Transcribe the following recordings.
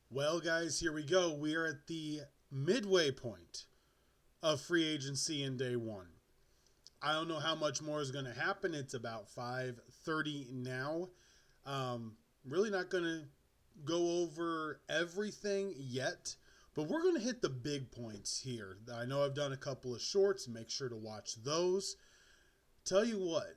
Well, guys, here we go. We are at the midway point of free agency in day one. I don't know how much more is going to happen. It's about 5:30 now. Really not going to go over everything yet, but we're going to hit the big points here. I know I've done a couple of shorts. Make sure to watch those. Tell you what,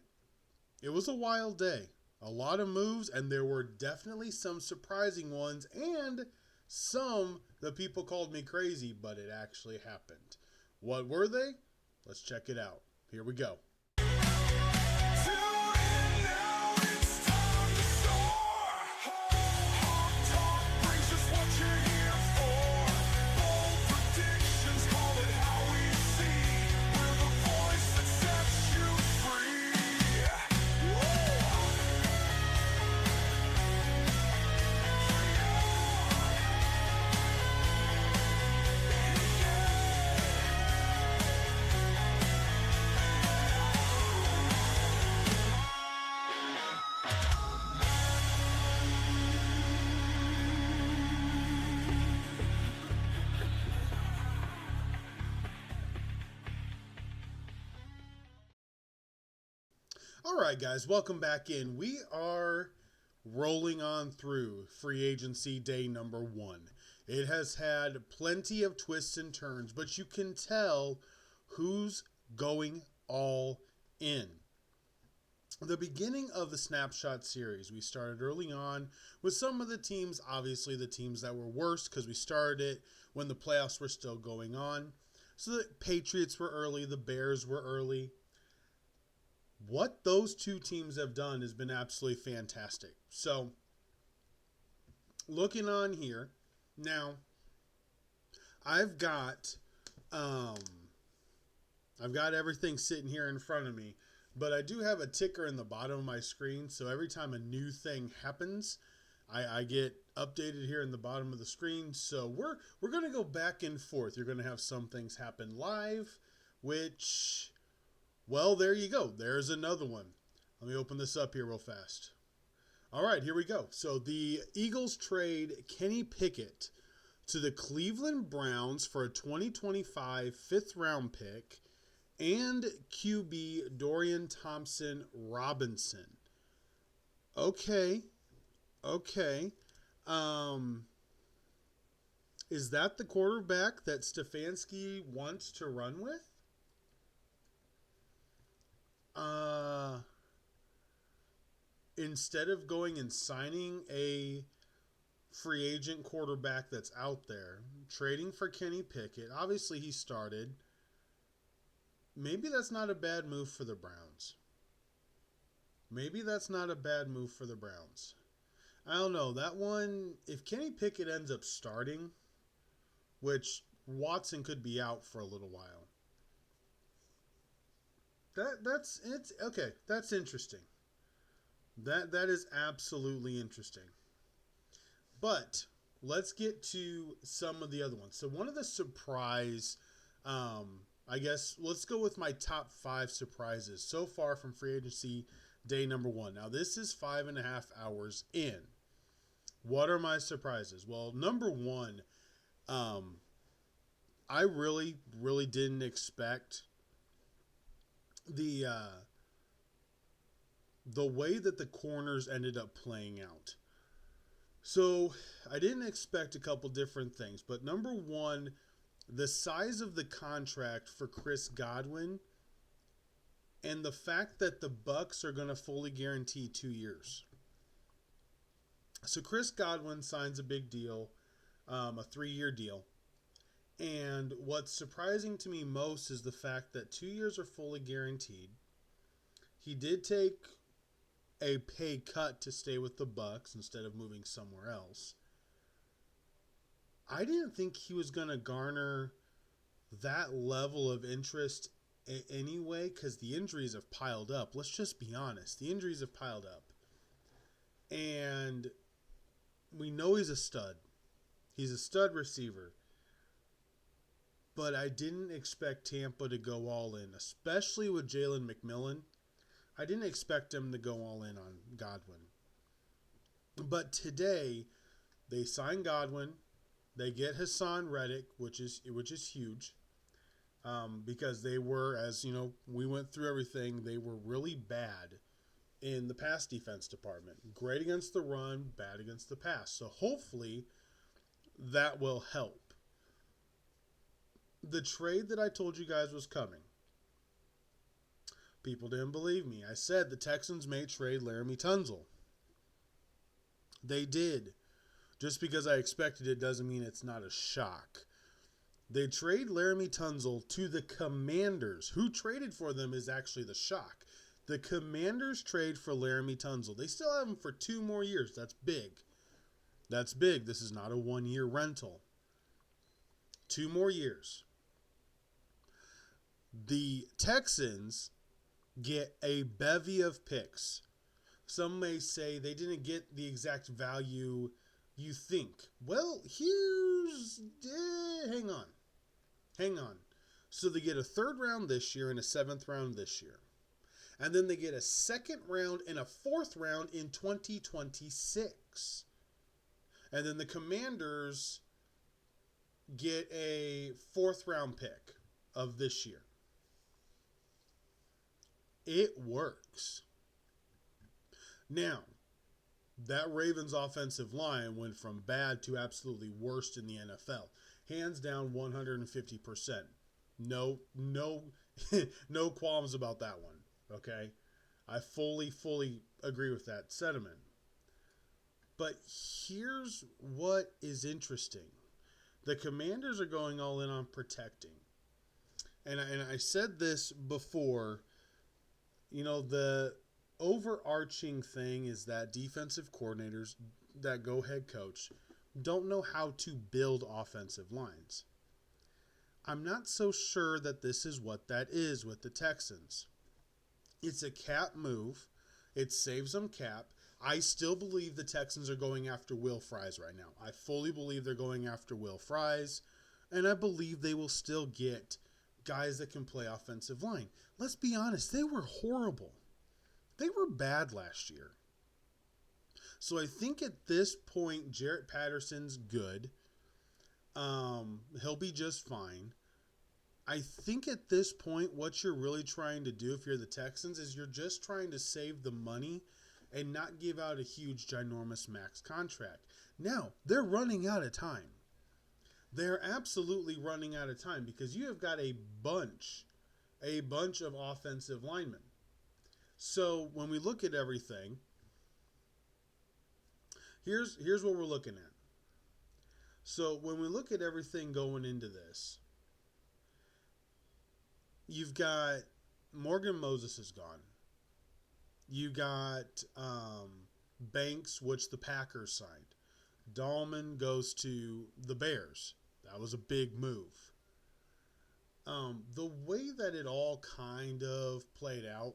it was a wild day. A lot of moves, and there were definitely some surprising ones, and some that people called me crazy, but it actually happened. What were they? Let's check it out. Here we go. All right, guys, welcome back in. We are rolling on through free agency day number one. It has had plenty of twists and turns, but you can tell who's going all in. The beginning of the Snapshot series, we started early on with some of the teams, obviously the teams that were worse because we started it when the playoffs were still going on. So the Patriots were early, the Bears were early. What those two teams have done has been absolutely fantastic. So, looking on here, now I've got everything sitting here in front of me, but I do have a ticker in the bottom of my screen. So every time a new thing happens, I get updated here in the bottom of the screen. So we're gonna go back and forth. You're gonna have some things happen live, which. Well, there you go. There's another one. Let me open this up here real fast. All right, here we go. So the Eagles trade Kenny Pickett to the Cleveland Browns for a 2025 fifth-round pick and QB Dorian Thompson-Robinson. Okay. Is that the quarterback that Stefanski wants to run with? Instead of going and signing a free agent quarterback that's out there, trading for Kenny Pickett, obviously he started. Maybe that's not a bad move for the Browns. I don't know. That one, if Kenny Pickett ends up starting, which Watson could be out for a little while. That's okay. That's interesting. That is absolutely interesting. But let's get to some of the other ones. So one of the surprise, I guess let's go with my top 5 surprises so far from free agency day number one. Now this is 5.5 hours in. What are my surprises? Well, number one, I really didn't expect the way that the corners ended up playing out. So I didn't expect a couple different things, but number one, the size of the contract for Chris Godwin and the fact that the Bucks are going to fully guarantee 2 years. So Chris Godwin signs a big deal, a 3-year deal. And what's surprising to me most is the fact that 2 years are fully guaranteed. He did take a pay cut to stay with the Bucks instead of moving somewhere else. I didn't think he was going to garner that level of interest anyway because the injuries have piled up. Let's just be honest. The injuries have piled up. And we know he's a stud. He's a stud receiver. But I didn't expect Tampa to go all in, especially with Jalen McMillan. I didn't expect him to go all in on Godwin. But today, They sign Godwin. They get Hassan Reddick, which is huge, because they were, as you know, we went through everything. They were really bad in the pass defense department. Great against the run, bad against the pass. So hopefully that will help. The trade that I told you guys was coming, people didn't believe me. I said the Texans may trade Laremy Tunsil. They did. Just because I expected it doesn't mean it's not a shock. They trade Laremy Tunsil to the Commanders. Who traded for them is actually the shock. The Commanders trade for Laremy Tunsil. They still have him for 2 more years. That's big. That's big. This is not a 1-year rental. 2 more years. The Texans get a bevy of picks. Some may say they didn't get the exact value you think. Well, hang on. So they get a 3rd round this year and a 7th round this year. And then they get a 2nd round and a 4th round in 2026. And then the Commanders get a 4th round pick of this year. It works. Now, that Ravens offensive line went from bad to absolutely worst in the NFL. Hands down 150%. No no qualms about that one. Okay? I fully agree with that sentiment. But here's what is interesting. The Commanders are going all in on protecting. And I said this before, you know, the overarching thing is that defensive coordinators that go head coach don't know how to build offensive lines. I'm not so sure that this is what that is with the Texans. It's a cap move. It saves them cap. I still believe the Texans are going after Will Fries right now. I fully believe they're going after Will Fries, and I believe they will still get guys that can play offensive line. Let's be honest, they were horrible. They were bad last year. So I think at this point, Jarrett Patterson's good. He'll be just fine. I think at this point, what you're really trying to do if you're the Texans is you're just trying to save the money and not give out a huge, ginormous max contract. Now, they're running out of time. They're absolutely running out of time because you have got a bunch of offensive linemen. So when we look at everything, here's what we're looking at. So when we look at everything going into this, you've got Morgan Moses is gone. You got Banks, which the Packers signed. Dahlman goes to the Bears. That was a big move. The way that it all kind of played out,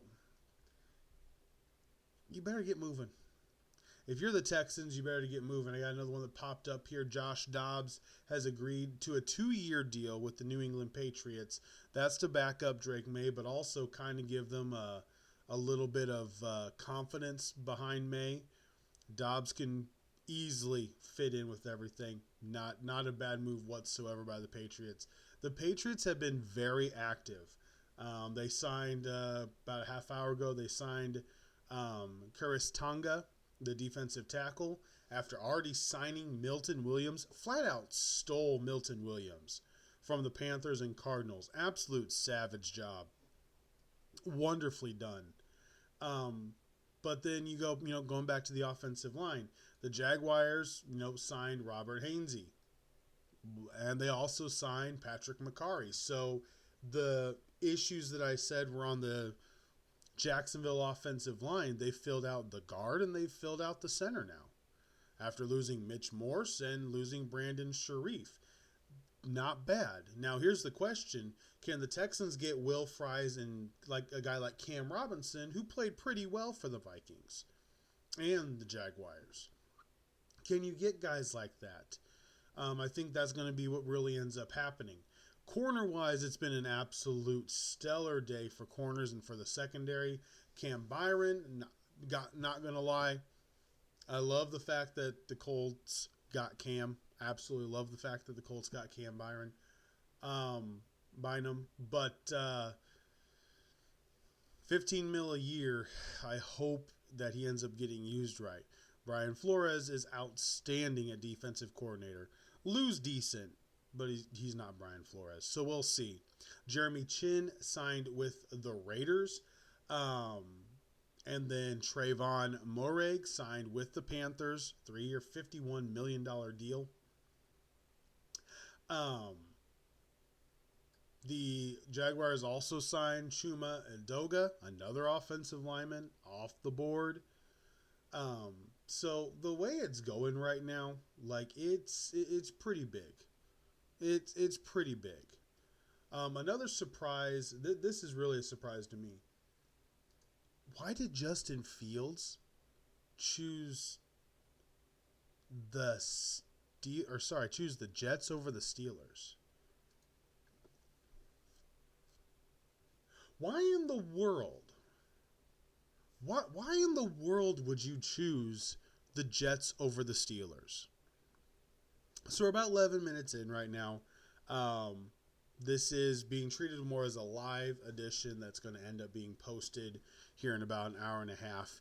you better get moving. If you're the Texans, you better get moving. I got another one that popped up here. Josh Dobbs has agreed to a 2-year deal with the New England Patriots. That's to back up Drake May, but also kind of give them a little bit of confidence behind May. Dobbs can easily fit in with everything. Not a bad move whatsoever by the Patriots. The Patriots have been very active. They signed, about a half hour ago, they signed Karis Tonga, the defensive tackle, after already signing Milton Williams. Flat out stole Milton Williams from the Panthers and Cardinals. Absolute savage job. Wonderfully done. But then you go, going back to the offensive line, the Jaguars, signed Robert Hainsey. And they also signed Patrick McCarry. So the issues that I said were on the Jacksonville offensive line, they filled out the guard and they filled out the center now. After losing Mitch Morse and losing Brandon Sharif. Not bad. Now here's the question. Can the Texans get Will Fries and like a guy like Cam Robinson, who played pretty well for the Vikings and the Jaguars? Can you get guys like that? I think that's going to be what really ends up happening. Corner-wise, it's been an absolute stellar day for corners and for the secondary. Cam Byron, not going to lie, I love the fact that the Colts got Cam. Absolutely love the fact that the Colts got Cam Bynum. But 15 mil a year, I hope that he ends up getting used right. Brian Flores is outstanding at defensive coordinator. Lou's decent, but he's not Brian Flores. So we'll see. Jeremy Chin signed with the Raiders. And then Trayvon Moreg signed with the Panthers. 3-year, $51 million deal. The Jaguars also signed Chuma Edoga, another offensive lineman, off the board. So the way it's going right now, like it's pretty big. It's pretty big. Another surprise. This is really a surprise to me. Why did Justin Fields choose choose the Jets over the Steelers? Why in the world? Why in the world would you choose the Jets over the Steelers? So we're about 11 minutes in right now. This is being treated more as a live edition that's going to end up being posted here in about an hour and a half.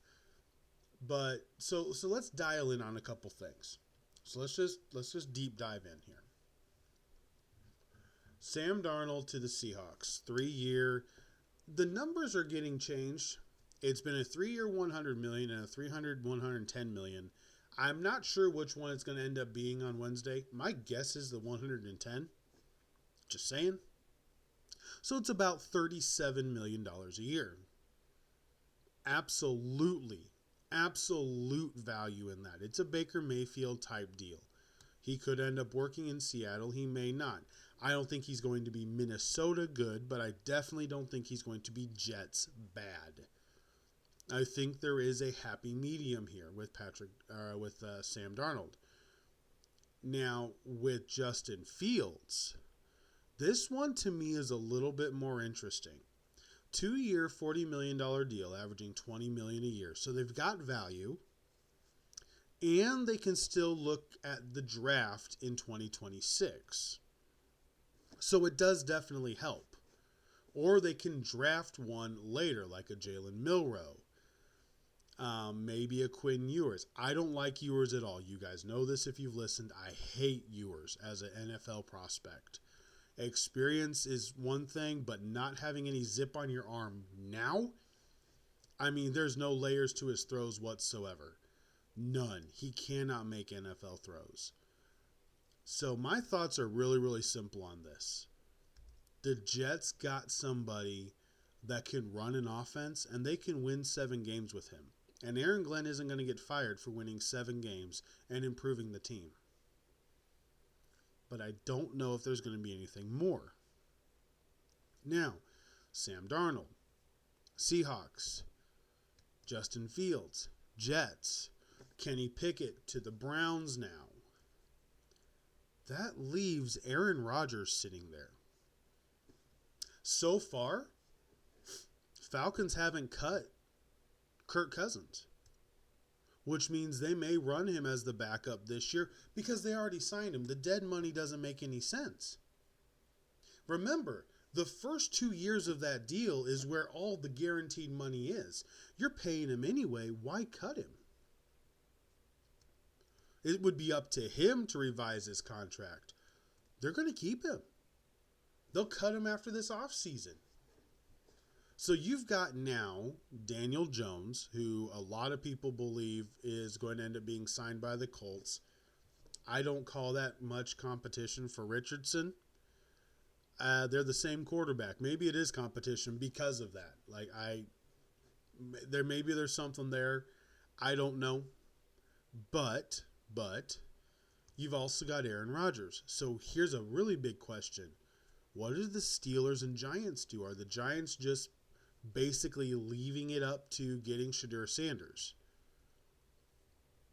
But so let's dial in on a couple things. So let's just deep dive in here. Sam Darnold to the Seahawks, 3-year. The numbers are getting changed. It's been a 3-year $100 million and a 110 million. I'm not sure which one it's going to end up being on Wednesday. My guess is the 110. Just saying. So it's about $37 million a year. Absolute value in that. It's a Baker Mayfield type deal. He could end up working in Seattle. He may not. I don't think he's going to be Minnesota good, but I definitely don't think he's going to be Jets bad. I think there is a happy medium here with Sam Darnold. Now, with Justin Fields, this one to me is a little bit more interesting. 2-year, $40 million deal, averaging $20 million a year. So they've got value, and they can still look at the draft in 2026. So it does definitely help. Or they can draft one later, like a Jalen Milroe. Maybe a Quinn Ewers. I don't like Ewers at all. You guys know this if you've listened. I hate Ewers as an NFL prospect. Experience is one thing, but not having any zip on your arm now, I mean, there's no layers to his throws whatsoever. None. He cannot make NFL throws. So my thoughts are really, really simple on this. The Jets got somebody that can run an offense, and they can win 7 games with him. And Aaron Glenn isn't going to get fired for winning 7 games and improving the team. But I don't know if there's going to be anything more. Now, Sam Darnold, Seahawks, Justin Fields, Jets, Kenny Pickett to the Browns now. That leaves Aaron Rodgers sitting there. So far, Falcons haven't cut Kirk Cousins, which means they may run him as the backup this year because they already signed him. The dead money doesn't make any sense. Remember, the first 2 years of that deal is where all the guaranteed money is. You're paying him anyway. Why cut him? It would be up to him to revise his contract. They're going to keep him. They'll cut him after this offseason. So you've got now Daniel Jones, who a lot of people believe is going to end up being signed by the Colts. I don't call that much competition for Richardson. They're the same quarterback. Maybe it is competition because of that. Maybe there's something there. I don't know. But you've also got Aaron Rodgers. So here's a really big question. What do the Steelers and Giants do? Are the Giants just basically leaving it up to getting Shedeur Sanders?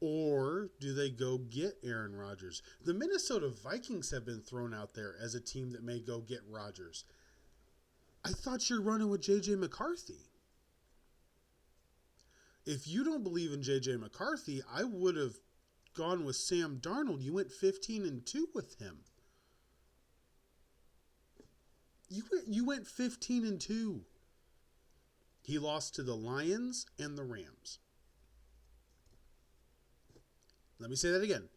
Or do they go get Aaron Rodgers? The Minnesota Vikings have been thrown out there as a team that may go get Rodgers. I thought you're running with J.J. McCarthy. If you don't believe in J.J. McCarthy, I would have gone with Sam Darnold, you went 15-2 with him. You went 15-2. He lost to the Lions and the Rams. Let me say that again.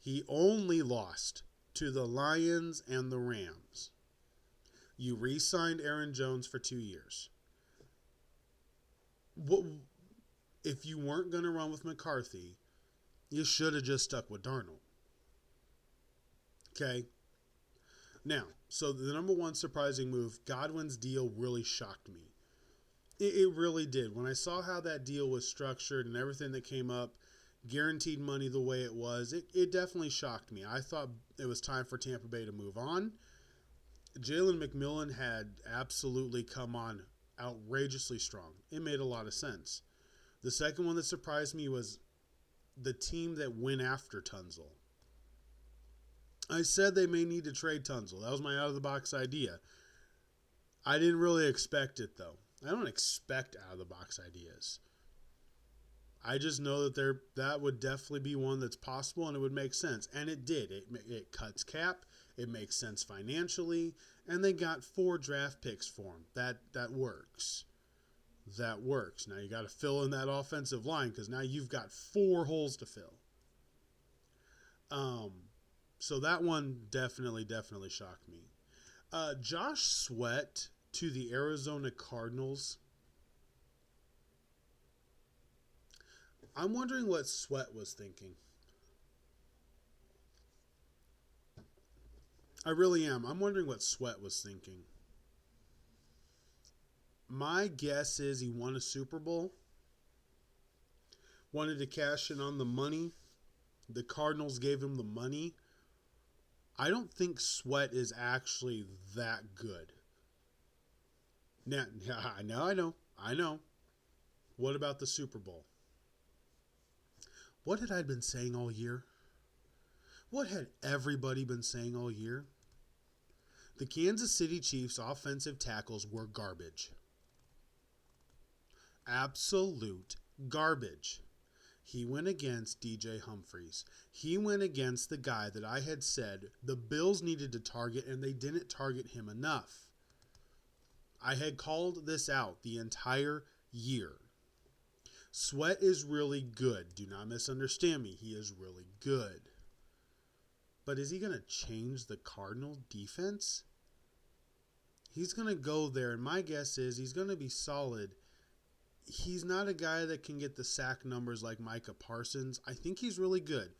He only lost to the Lions and the Rams. You re-signed Aaron Jones for 2 years. What, if you weren't going to run with McCarthy, you should have just stuck with Darnold. Okay? Now, so the number one surprising move, Godwin's deal really shocked me. It really did. When I saw how that deal was structured and everything that came up, guaranteed money the way it was, it definitely shocked me. I thought it was time for Tampa Bay to move on. Jalen McMillan had absolutely come on outrageously strong. It made a lot of sense. The second one that surprised me was the team that went after Tunzel. I said they may need to trade Tunzel. That was my out-of-the-box idea. I didn't really expect it, though. I don't expect out-of-the-box ideas. I just know that that would definitely be one that's possible, and it would make sense. And it did. It cuts cap. It makes sense financially. And they got 4 draft picks for him. That works. That works. Now you got to fill in that offensive line because now you've got 4 holes to fill. So that one definitely shocked me. Josh Sweat to the Arizona Cardinals. I'm wondering what Sweat was thinking. I really am. I'm wondering what Sweat was thinking. My guess is he won a Super Bowl. Wanted to cash in on the money. The Cardinals gave him the money. I don't think Sweat is actually that good. Now, I know. What about the Super Bowl? What had I been saying all year? What had everybody been saying all year? The Kansas City Chiefs' offensive tackles were garbage. Absolute garbage. He went against DJ Humphries. He went against the guy that I had said the Bills needed to target, and they didn't target him enough. I had called this out the entire year. Sweat is really good. Do not misunderstand me. He is really good. But is he going to change the Cardinal defense? He's going to go there, and my guess is he's going to be solid. He's not a guy that can get the sack numbers like Micah Parsons. I think he's really good.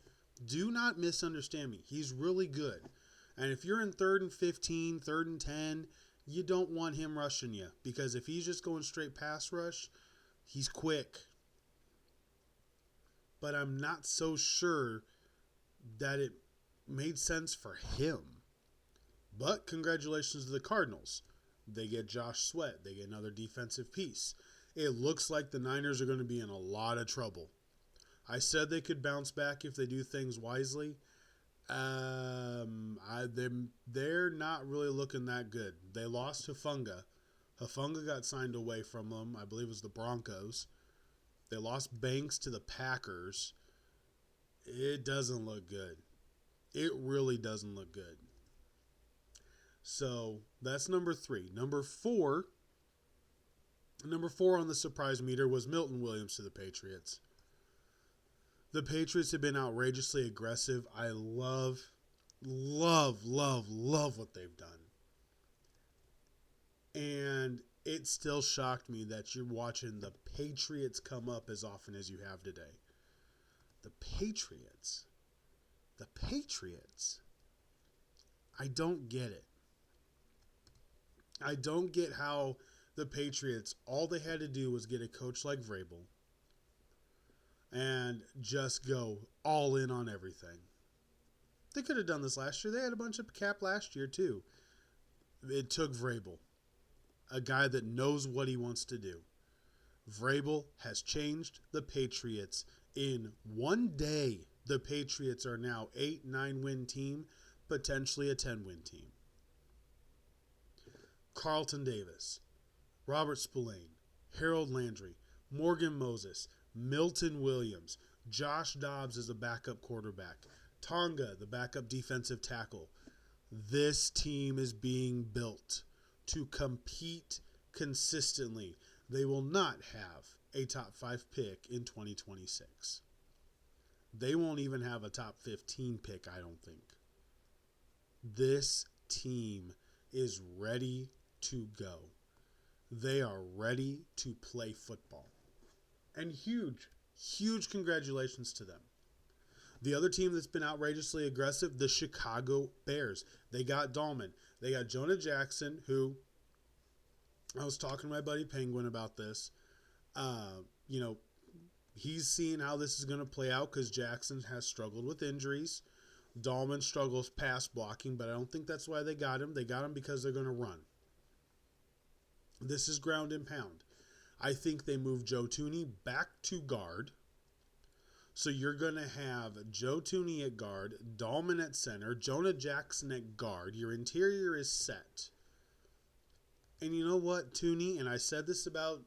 Do not misunderstand me. He's really good. And if you're in 3rd and 15, 3rd and 10, you don't want him rushing you. Because if he's just going straight pass rush, he's quick. But I'm not so sure that it made sense for him. But congratulations to the Cardinals. They get Josh Sweat. They get another defensive piece. It looks like the Niners are going to be in a lot of trouble. I said they could bounce back if they do things wisely. They're not really looking that good. They lost Hufanga. Hufanga got signed away from them. I believe it was the Broncos. They lost Banks to the Packers. It doesn't look good. It really doesn't look good. So that's number 3. Number 4 on the surprise meter was Milton Williams to the Patriots. The Patriots have been outrageously aggressive. I love what they've done. And it still shocked me that you're watching the Patriots come up as often as you have today. The Patriots. I don't get it. I don't get how the Patriots, all they had to do was get a coach like Vrabel and just go all in on everything. They could have done this last year. They had a bunch of cap last year too. It took Vrabel, a guy that knows what he wants to do. Vrabel has changed the Patriots in one day. The Patriots are now 8-9 win team, potentially a 10-win team. Carlton Davis, Robert Spillane, Harold Landry, Morgan Moses, Milton Williams, Josh Dobbs is a backup quarterback. Tonga, the backup defensive tackle. This team is being built to compete consistently. They will not have a top 5 pick in 2026. They won't even have a top 15 pick, I don't think. This team is ready to go. They are ready to play football. And huge congratulations to them. The other team that's been outrageously aggressive, the Chicago Bears. They got Dahlman. They got Jonah Jackson, who I was talking to my buddy Penguin about this. He's seeing how this is going to play out because Jackson has struggled with injuries. Dahlman struggles pass blocking, but I don't think that's why they got him. They got him because they're going to run. This is ground and pound. I think they move Joe Thuney back to guard. So you're going to have Joe Thuney at guard, Dahlman at center, Jonah Jackson at guard. Your interior is set. And you know what, Thuney, and I said this about,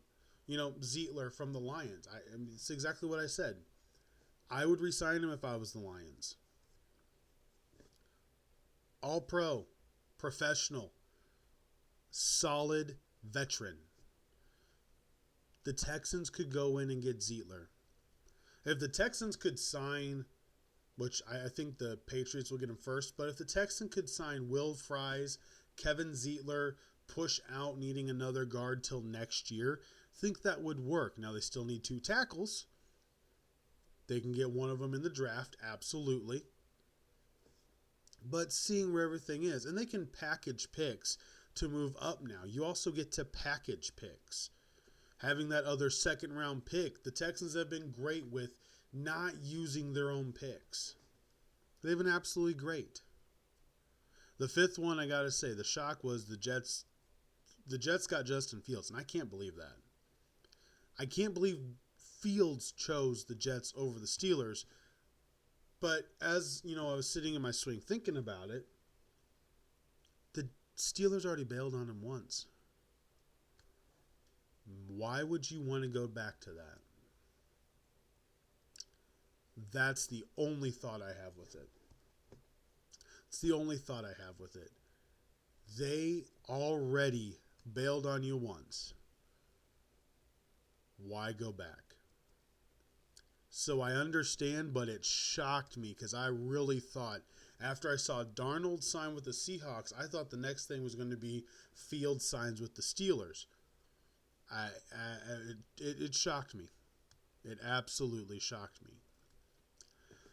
Zeitler from the Lions. It's exactly what I said. I would re-sign him if I was the Lions. All pro, professional, solid veteran. The Texans could go in and get Zeitler. If the Texans could sign, which I think the Patriots will get him first, but if the Texans could sign Will Fries, Kevin Zeitler, push out needing another guard till next year, I think that would work. Now, they still need 2 tackles. They can get one of them in the draft, absolutely. But seeing where everything is, and they can package picks to move up now. You also get to package picks. Having that other second-round pick, the Texans have been great with not using their own picks. They've been absolutely great. The 5th one, I got to say, the shock was the Jets. The Jets got Justin Fields, and I can't believe that. I can't believe Fields chose the Jets over the Steelers. But as, I was sitting in my swing thinking about it, the Steelers already bailed on him once. Why would you want to go back to that? That's the only thought I have with it. It's the only thought I have with it. They already bailed on you once. Why go back? So I understand, but it shocked me because I really thought, after I saw Darnold sign with the Seahawks, I thought the next thing was going to be Fields signs with the Steelers. It shocked me. It absolutely shocked me.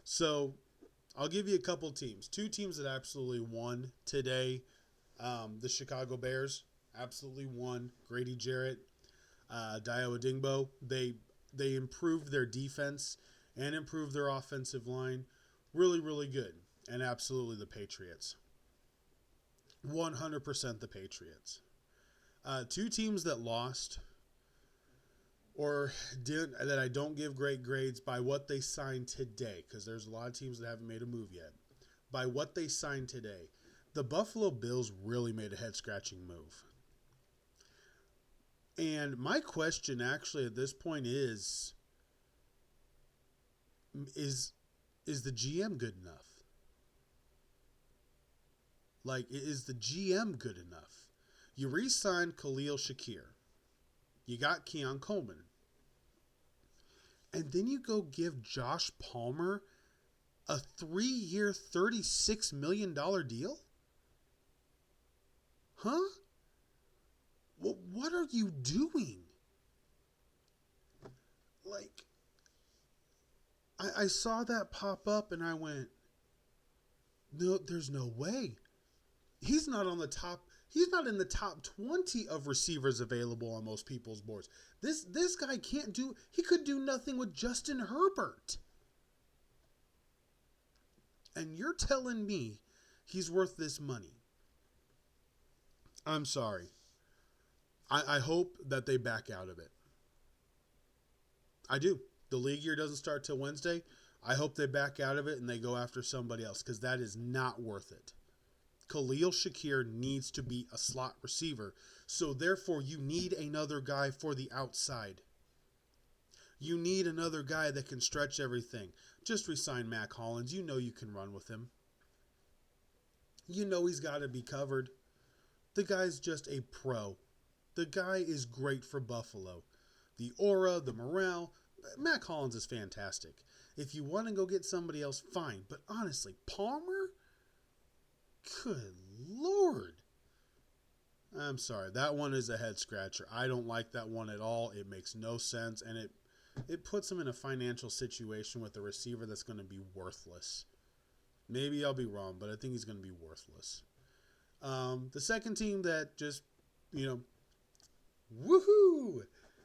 So I'll give you a couple teams. 2 teams that absolutely won today. The Chicago Bears absolutely won. Grady Jarrett, Dayo Odeyingbo. They improved their defense and improved their offensive line. Really, really good. And absolutely the Patriots. 100% the Patriots. 2 teams that lost or did that I don't give great grades by what they signed today, because there's a lot of teams that haven't made a move yet. By what they signed today, the Buffalo Bills really made a head-scratching move. And my question actually at this point is the GM good enough? Like, is the GM good enough? You re-signed Khalil Shakir. You got Keon Coleman. And then you go give Josh Palmer a 3-year, $36 million deal? Huh? What are you doing? Like, I saw that pop up and I went, no, there's no way. He's not in the top 20 of receivers available on most people's boards. This guy he could do nothing with Justin Herbert. And you're telling me he's worth this money. I'm sorry. I hope that they back out of it. I do. The league year doesn't start till Wednesday. I hope they back out of it and they go after somebody else, because that is not worth it. Khalil Shakir needs to be a slot receiver. So therefore, you need another guy for the outside. You need another guy that can stretch everything. Just resign Mac Hollins. You know you can run with him. You know he's got to be covered. The guy's just a pro. The guy is great for Buffalo. The aura, the morale. Mac Hollins is fantastic. If you want to go get somebody else, fine. But honestly, Palmer? Good Lord. I'm sorry. That one is a head scratcher. I don't like that one at all. It makes no sense. And it puts him in a financial situation with a receiver that's going to be worthless. Maybe I'll be wrong, but I think he's going to be worthless. The second team that just, woohoo!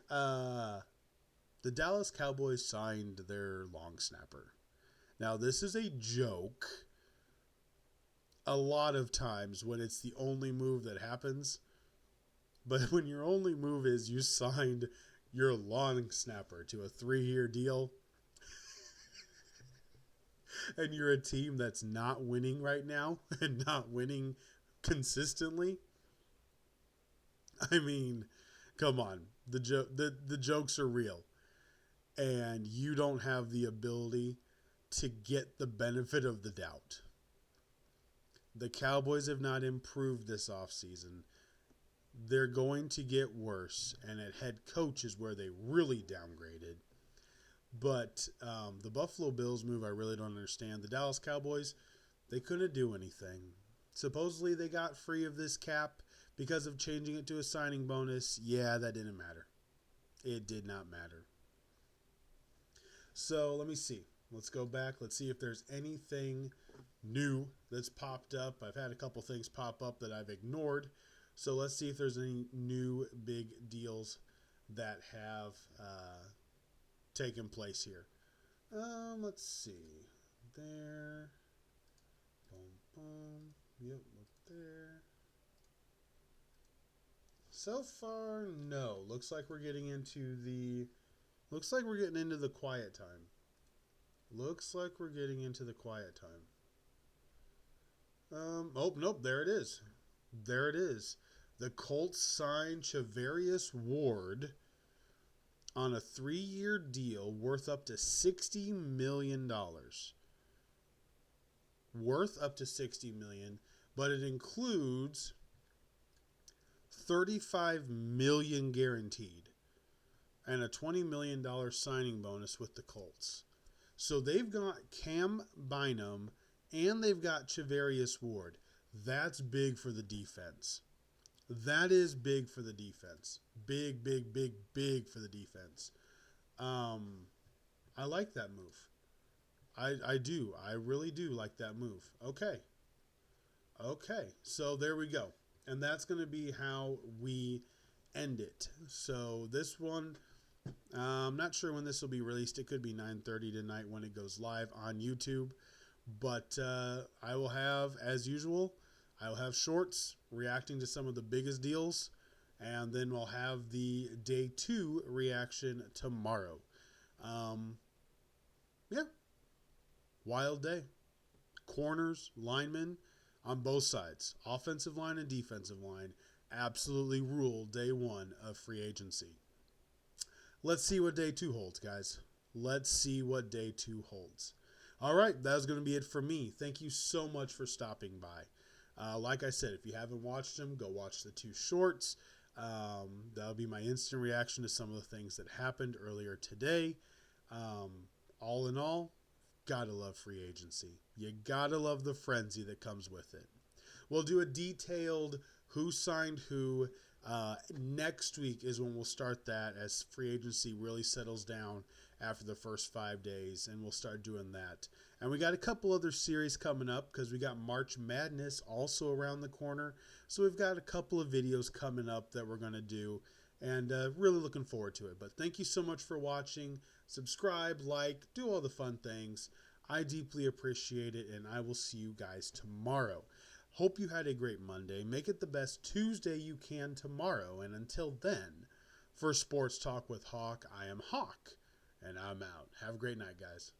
The Dallas Cowboys signed their long snapper. Now, this is a joke. A lot of times when it's the only move that happens. But when your only move is you signed your long snapper to a 3-year deal, and you're a team that's not winning right now and not winning consistently, I mean, come on. The jokes are real. And you don't have the ability to get the benefit of the doubt. The Cowboys have not improved this offseason. They're going to get worse, and at head coach is where they really downgraded. But the Buffalo Bills move, I really don't understand. The Dallas Cowboys, they couldn't do anything. Supposedly they got free of this cap because of changing it to a signing bonus. Yeah, that didn't matter. It did not matter. So let me see. Let's go back. Let's see if there's anything new that's popped up. I've had a couple things pop up that I've ignored. So let's see if there's any new big deals that have taken place here. Let's see. There. Boom, boom. Yep, look there. So far, no. Looks like we're getting into the quiet time. Looks like we're getting into the quiet time. Nope, there it is. There it is. The Colts signed Charvarius Ward on a 3-year deal worth up to $60 million. Worth up to $60 million, but it includes $35 million guaranteed and a $20 million signing bonus with the Colts. So they've got Cam Bynum and they've got Charvarius Ward. That's big for the defense. That is big for the defense. Big for the defense. I like that move. I do. I really do like that move. Okay. So there we go. And that's going to be how we end it. So this one, I'm not sure when this will be released. It could be 9:30 tonight when it goes live on YouTube. But I will have, as usual, I will have shorts reacting to some of the biggest deals. And then we'll have the day 2 reaction tomorrow. Yeah. Wild day. Corners, linemen on both sides. Offensive line and defensive line absolutely ruled day 1 of free agency. Let's see what day 2 holds, guys. Let's see what day 2 holds. All right, that's going to be it for me. Thank you so much for stopping by. Like I said, if you haven't watched them, go watch the 2 shorts. That'll be my instant reaction to some of the things that happened earlier today. All in all, gotta love free agency. You gotta love the frenzy that comes with it. We'll do a detailed who signed who. Next week is when we'll start that as free agency really settles down after the first 5 days, and we'll start doing that. And we got a couple other series coming up because we got March Madness also around the corner. So we've got a couple of videos coming up that we're going to do, and really looking forward to it. But thank you so much for watching. Subscribe, like, do all the fun things. I deeply appreciate it, and I will see you guys tomorrow. Hope you had a great Monday. Make it the best Tuesday you can tomorrow. And until then, for Sports Talk with Hawk, I am Hawk, and I'm out. Have a great night, guys.